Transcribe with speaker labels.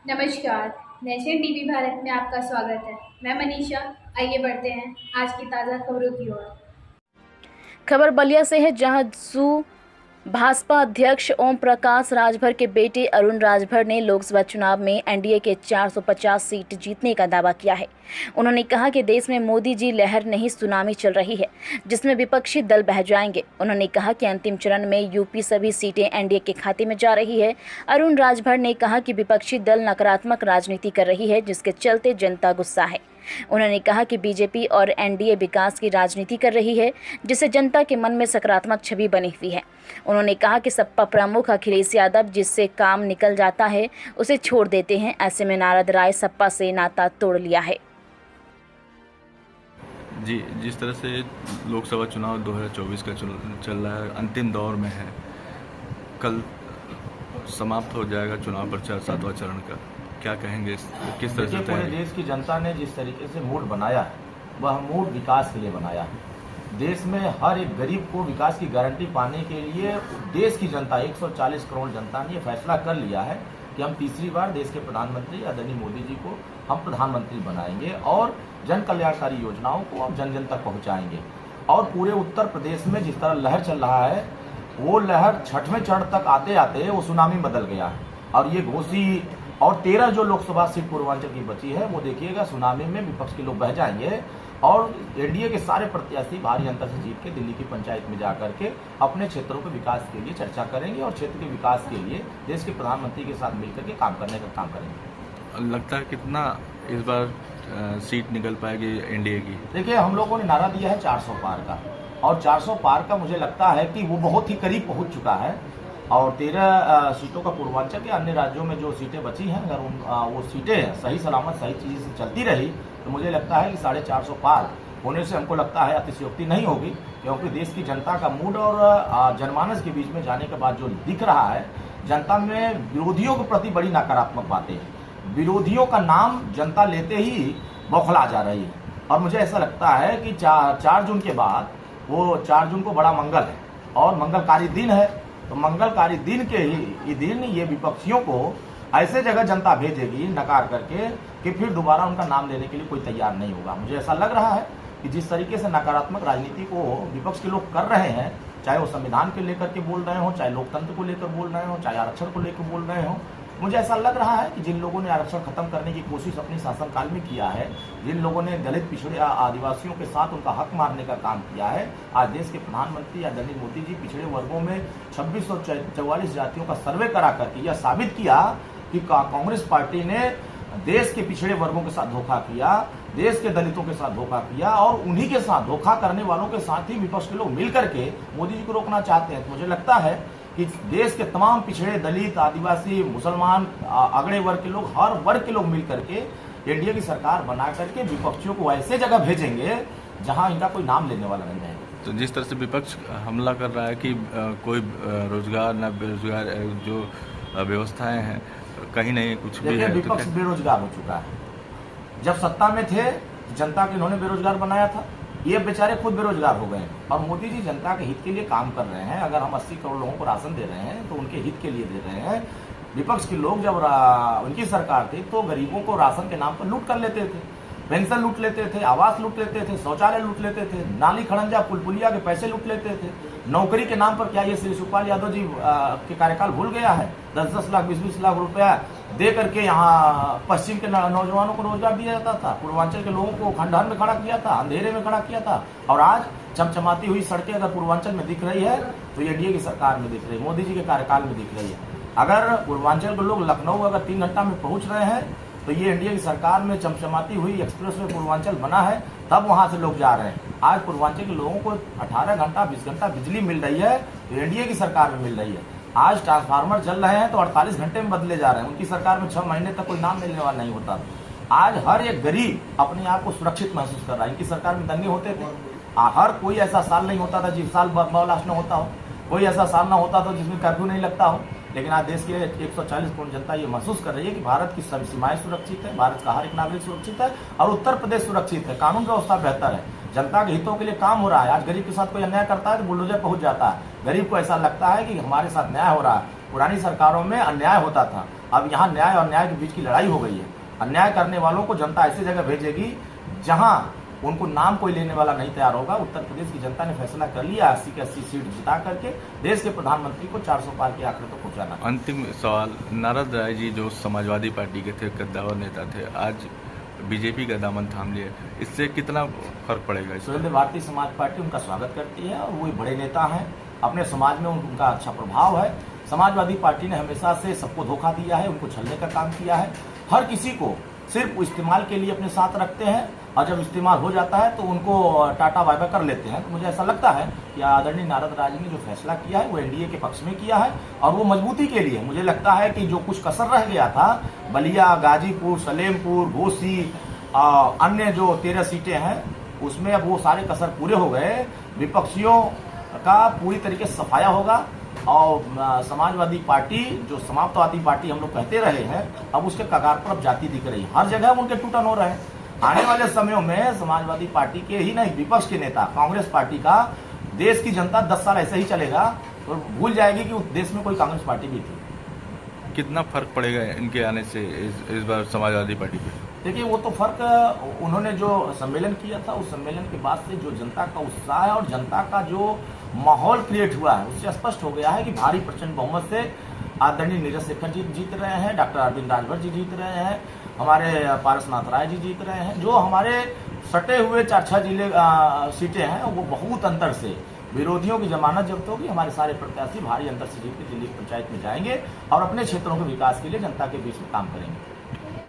Speaker 1: नमस्कार। Nation TV Bharat में आपका स्वागत है। मैं मनीषा। आइए बढ़ते हैं आज की ताज़ा खबरों की ओर।
Speaker 2: खबर बलिया से है, जहां भाजपा अध्यक्ष ओम प्रकाश राजभर के बेटे अरुण राजभर ने लोकसभा चुनाव में एनडीए के 450 सीट जीतने का दावा किया है। उन्होंने कहा कि देश में मोदी जी लहर नहीं, सुनामी चल रही है, जिसमें विपक्षी दल बह जाएंगे। उन्होंने कहा कि अंतिम चरण में यूपी सभी सीटें एनडीए के खाते में जा रही है। अरुण राजभर ने कहा कि विपक्षी दल नकारात्मक राजनीति कर रही है, जिसके चलते जनता गुस्सा है। उन्होंने कहा कि बीजेपी और एनडीए विकास की राजनीति कर रही है, जिससे जनता के मन में सकारात्मक छवि बनी हुई है। उन्होंने कहा कि सपा प्रमुख अखिलेश यादव जिससे काम निकल जाता है उसे छोड़ देते हैं। ऐसे में नारद राय सपा से नाता तोड़ लिया है।
Speaker 3: जी, जिस तरह से लोकसभा चुनाव 2024 का चल रहा है, अंतिम दौर में है, कल समाप्त हो जाएगा चुनाव प्रचार 7वां चरण का। क्या कहेंगे, किस तरह से
Speaker 4: पूरे देश की जनता ने जिस तरीके से मूड बनाया है, वह मूड विकास के लिए बनाया है। देश में हर एक गरीब को विकास की गारंटी पाने के लिए देश की जनता 140 करोड़ जनता ने यह फैसला कर लिया है कि हम तीसरी बार देश के प्रधानमंत्री आदरणीय मोदी जी को हम प्रधानमंत्री बनाएंगे और जन कल्याणकारी योजनाओं को हम जन जन तक पहुंचाएंगे। और पूरे उत्तर प्रदेश में जिस तरह लहर चल रहा है, वो लहर 6वें चरण तक आते आते वो सुनामी बदल गया है। और ये घोसी और 13 जो लोकसभा सीट पूर्वांचल की बची है, वो देखिएगा सुनामी में विपक्ष के लोग बह जाएंगे और एनडीए के सारे प्रत्याशी भारी अंतर से जीत के दिल्ली की पंचायत में जाकर के अपने क्षेत्रों के विकास के लिए चर्चा करेंगे और क्षेत्र के विकास के लिए देश के प्रधानमंत्री के साथ मिलकर के काम करने का काम करेंगे।
Speaker 3: लगता है कितना इस बार सीट निकल पाएगी एनडीए की?
Speaker 4: देखिए, हम लोगों ने नारा दिया है 400 पार का, और 400 पार का मुझे लगता है कि वो बहुत ही करीब पहुंच चुका है। और 13 सीटों का पूर्वांचल के अन्य राज्यों में जो सीटें बची हैं, अगर वो सीटें सही सलामत सही चीज़ से चलती रही तो मुझे लगता है कि 450 पार होने से हमको लगता है अतिशयोक्ति नहीं होगी, क्योंकि देश की जनता का मूड और जनमानस के बीच में जाने के बाद जो दिख रहा है, जनता में विरोधियों के प्रति बड़ी नकारात्मक बातें हैं। विरोधियों का नाम जनता लेते ही बौखला जा रही है। और मुझे ऐसा लगता है कि 4 जून के बाद, वो 4 जून को बड़ा मंगल है और मंगलकारी दिन है, तो मंगलकारी दिन के ही दिन ये विपक्षियों को ऐसे जगह जनता भेजेगी नकार करके कि फिर दोबारा उनका नाम लेने के लिए कोई तैयार नहीं होगा। मुझे ऐसा लग रहा है कि जिस तरीके से नकारात्मक राजनीति को विपक्ष के लोग कर रहे हैं, चाहे वो संविधान को लेकर के बोल रहे हो, चाहे लोकतंत्र को लेकर बोल रहे हो, चाहे आरक्षण को लेकर बोल रहे हो, मुझे ऐसा लग रहा है कि जिन लोगों ने आरक्षण खत्म करने की कोशिश अपने शासनकाल में किया है, जिन लोगों ने दलित पिछड़े आदिवासियों के साथ उनका हक मारने का काम किया है, आज देश के प्रधानमंत्री आदरणीय मोदी जी पिछड़े वर्गों में 2644 जातियों का सर्वे करा करके यह साबित किया कि कांग्रेस पार्टी ने देश के पिछड़े वर्गों के साथ धोखा किया, देश के दलितों के साथ धोखा किया, और उन्हीं के साथ धोखा करने वालों के साथ ही विपक्ष के लोग मिलकर के मोदी जी को रोकना चाहते हैं। तो मुझे लगता है कि देश के तमाम पिछड़े दलित, आदिवासी, मुसलमान, अगड़े वर्ग के लोग, हर वर्ग के लोग मिलकर के एनडीए की सरकार बना करके विपक्षियों को ऐसे जगह भेजेंगे जहां इनका कोई नाम लेने वाला नहीं रहेगा।
Speaker 3: तो जिस तरह से विपक्ष हमला कर रहा है कि कोई रोजगार न बेरोजगार जो व्यवस्थाएं हैं कहीं नहीं कुछ भी है,
Speaker 4: विपक्ष बेरोजगार हो चुका है। जब सत्ता में थे जनता को इन्होंने बेरोजगार बनाया था, ये बेचारे खुद बेरोजगार हो गए और मोदी जी जनता के हित के लिए काम कर रहे हैं। अगर हम 80 करोड़ लोगों को राशन दे रहे हैं तो उनके हित के लिए दे रहे हैं। विपक्ष के लोग जब उनकी सरकार थी तो गरीबों को राशन के नाम पर लूट कर लेते थे, पेंशन लूट लेते थे, आवास लूट लेते थे, शौचालय लूट लेते थे, नाली खड़ंजा पुलपुलिया के पैसे लूट लेते थे। नौकरी के नाम पर क्या ये श्री शिवपाल यादव जी के कार्यकाल भूल गया है? 10-10 लाख 20-20 लाख रुपया दे करके यहाँ पश्चिम के नौजवानों को रोजगार दिया जाता था, पूर्वांचल के लोगों को खंडहर में खड़ा किया था, अंधेरे में खड़ा किया था। और आज चमचमाती हुई सड़कें अगर पूर्वांचल में दिख रही है तो ये एनडीए की सरकार में दिख रही है, मोदी जी के कार्यकाल में दिख रही है। अगर पूर्वांचल के लोग लखनऊ अगर 3 घंटा में पहुंच रहे हैं तो ये एनडीए की सरकार में चमचमाती हुई एक्सप्रेस वे पूर्वांचल बना है, तब वहां से लोग जा रहे हैं। आज पूर्वांचल के लोगों को 18 घंटा 20 घंटा बिजली मिल रही है तो एनडीए की सरकार में मिल रही है। आज ट्रांसफार्मर चल रहे हैं तो 48 घंटे में बदले जा रहे हैं, उनकी सरकार में 6 महीने तक कोई नाम लेने वाला नहीं होता। आज हर एक गरीब अपने आप को सुरक्षित महसूस कर रहा है। इनकी सरकार में दंगे होते थे, हर कोई ऐसा साल नहीं होता था जिस साल बर्दाश्त न होता हो, कोई ऐसा साल ना होता था जिसमें कर्फ्यू नहीं लगता हो। लेकिन आज देश की 140 करोड़ जनता ये महसूस कर रही है कि भारत की सभी सीमाएं सुरक्षित है, भारत का हर एक नागरिक सुरक्षित है और उत्तर प्रदेश सुरक्षित है, कानून व्यवस्था बेहतर है, जनता के हितों के लिए काम हो रहा है। आज गरीब के साथ कोई अन्याय करता है तो बुलडोजर पहुंच जाता है। गरीब को ऐसा लगता है कि हमारे साथ न्याय हो रहा है, पुरानी सरकारों में अन्याय होता था, अब यहाँ न्याय और न्याय के बीच की लड़ाई हो गई है। अन्याय करने वालों को जनता ऐसी जगह भेजेगी जहां उनको नाम कोई लेने वाला नहीं तैयार होगा। उत्तर प्रदेश की जनता ने फैसला कर लिया 80 की 80 सीट जिता करके देश के प्रधानमंत्री को 400 पार के आंकड़े तक पहुंचाना।
Speaker 3: अंतिम सवाल, नारद राय जी जो समाजवादी पार्टी के थे, कद्दावर नेता थे, आज बीजेपी का दामन थाम लिए, इससे कितना फर्क पड़ेगा?
Speaker 4: सुरेंद्र, भारतीय समाज पार्टी उनका स्वागत करती है और वो बड़े नेता हैं, अपने समाज में उनका अच्छा प्रभाव है। समाजवादी पार्टी ने हमेशा से सबको धोखा दिया है, उनको छलने का काम किया है। हर किसी को सिर्फ इस्तेमाल के लिए अपने साथ रखते हैं और जब इस्तेमाल हो जाता है तो उनको टाटा बाय बाय कर लेते हैं। तो मुझे ऐसा लगता है कि आदरणीय नारद राय जी ने जो फैसला किया है वो एनडीए के पक्ष में किया है और वो मजबूती के लिए। मुझे लगता है कि जो कुछ कसर रह गया था, बलिया, गाजीपुर, सलेमपुर, घोसी, अन्य जो 13 सीटें हैं उसमें अब वो सारे कसर पूरे हो गए। विपक्षियों का पूरी तरीके से सफाया होगा और समाजवादी पार्टी जो समाप्तवादी पार्टी हम लोग कहते रहे हैं, अब उसके कगार पर अब जाती दिख रही है। हर जगह उनके टूटन हो रहे हैं। आने वाले समयों में समाजवादी पार्टी के ही नहीं, विपक्ष के नेता कांग्रेस पार्टी का देश की जनता 10 साल ऐसे ही चलेगा तो भूल जाएगी कि उस देश में कोई कांग्रेस पार्टी भी थी।
Speaker 3: कितना फर्क पड़ेगा इनके आने से इस बार समाजवादी पार्टी पे?
Speaker 4: देखिए, वो तो फर्क उन्होंने जो सम्मेलन किया था, उस सम्मेलन के बाद से जो जनता का उत्साह है और जनता का जो माहौल क्रिएट हुआ है उससे स्पष्ट हो गया है कि भारी प्रचंड बहुमत से आदरणीय नीरज शेखर जी जीत रहे हैं, डॉक्टर अरविंद राजभर जी जीत रहे हैं, हमारे पारसनाथ राय जी जीत रहे हैं। जो हमारे सटे हुए 4-6 जिले सीटें हैं वो बहुत अंतर से, विरोधियों की जमानत जब्त होगी। हमारे सारे प्रत्याशी भारी अंतर से जीत के दिल्ली पंचायत में जाएंगे और अपने क्षेत्रों के विकास के लिए जनता के बीच में काम करेंगे।